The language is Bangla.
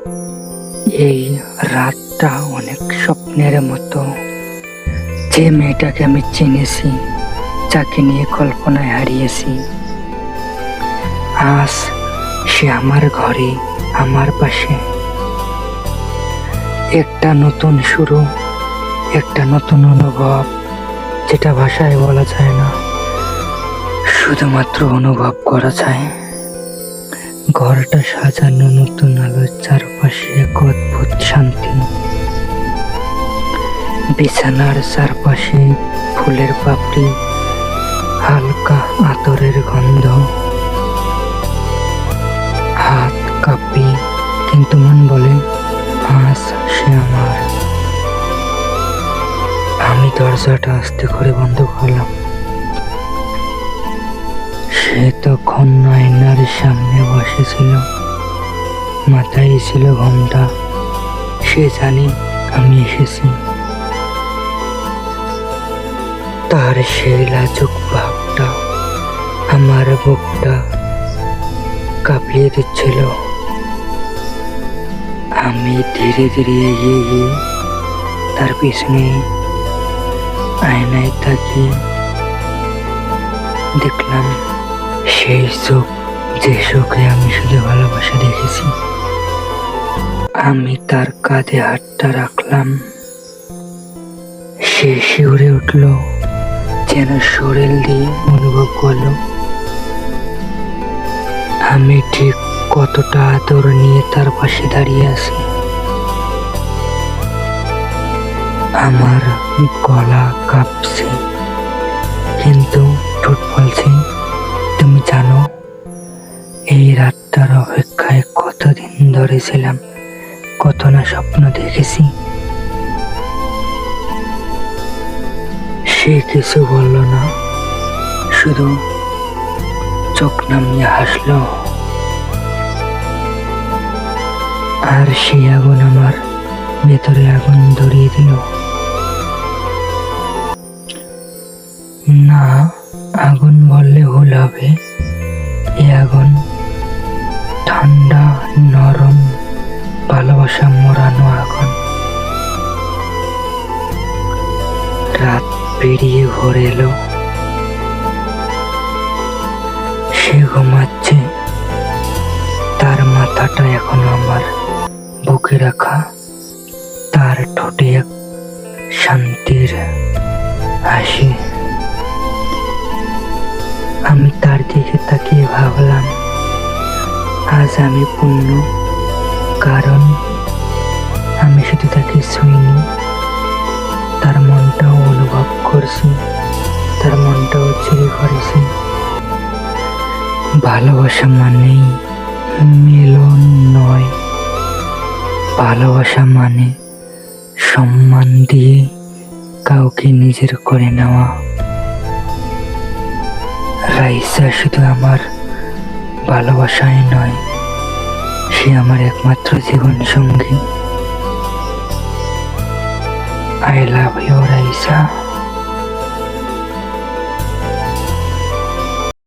এই রাতটা অনেক স্বপ্নের মতো। যে মেয়েটাকে আমি চিনেছি, যাকে নিয়ে কল্পনায় হারিয়েছি, আজ সে আমার ঘরে, আমার পাশে। একটা নতুন শুরু, একটা নতুন অনুভব, যেটা ভাষায় বলা যায় না, শুধুমাত্র অনুভব করা যায়। ঘরটা সাজানো নতুন আলোর চারপাশে এক অদ্ভুত শান্তি। বিছানার চারপাশে ফুলের পাপড়ি, হালকা আতরের গন্ধ। হাত কাঁপি, কিন্তু মন বলে আজ সে আমার। আমি দরজাটা আস্তে করে বন্ধ করলাম। সে তখন আয়নার সামনে বসেছিল, মাথায় ছিল ঘোমটা। সে জানে আমি এসেছি। তার সেই লাজুক ভাবটা আমার বুকটা কাঁপিয়ে দিচ্ছিল। আমি ধীরে ধীরে এগিয়ে গিয়ে তার পিছনে আয়নায় তাকিয়ে দেখলাম সেই চোখ, যে চোখে আমি শুধু ভালোবাসা দেখেছি। আমি তার কাঁধে হাতটা রাখলাম। সে শিউরে উঠল, যেন শরীর দিয়ে অনুভব করলো আমি ঠিক কতটা আদর নিয়ে তার পাশে দাঁড়িয়ে আছি। আমার গলা কাঁপছে, কিন্তু ঠোঁট বলছে তুমি জানো, এই রাতটার অপেক্ষায় কতদিন ধরে ছিলাম, কত না স্বপ্ন দেখেছি। সে কিছু বলল না, শুধু চোখ নামিয়ে হাসলো। আর সেই আগুন আমার ভেতরে আগুন ধরিয়ে দিল। না, আগুন বললে ভুল হবে। এ আগুন ঠান্ডা, নরম, ভালোবাসা মোড়ানো আগুন। রাত পেরিয়ে ভোর এলো। সে ঘুমাচ্ছে, তার মাথাটা এখনো আমার বুকে রাখা। তার ঠোঁটে এক শান্তির হাসি। আমি তার দিকে তাকিয়ে ভাবলাম আজ আমি পূর্ণ, কারণ আমি শুধু তাকে ছুঁইনি, তার মনটাও অনুভব করছি, তার মনটাও চুরি করেছি। ভালোবাসা মানেই মিলন নয়, ভালোবাসা মানে সম্মান দিয়ে কাউকে নিজের করে নেওয়া। রাইসা শুধু আমার ভালোবাসাই নয়, সে আমার একমাত্র জীবন সঙ্গী। I love you Raisa.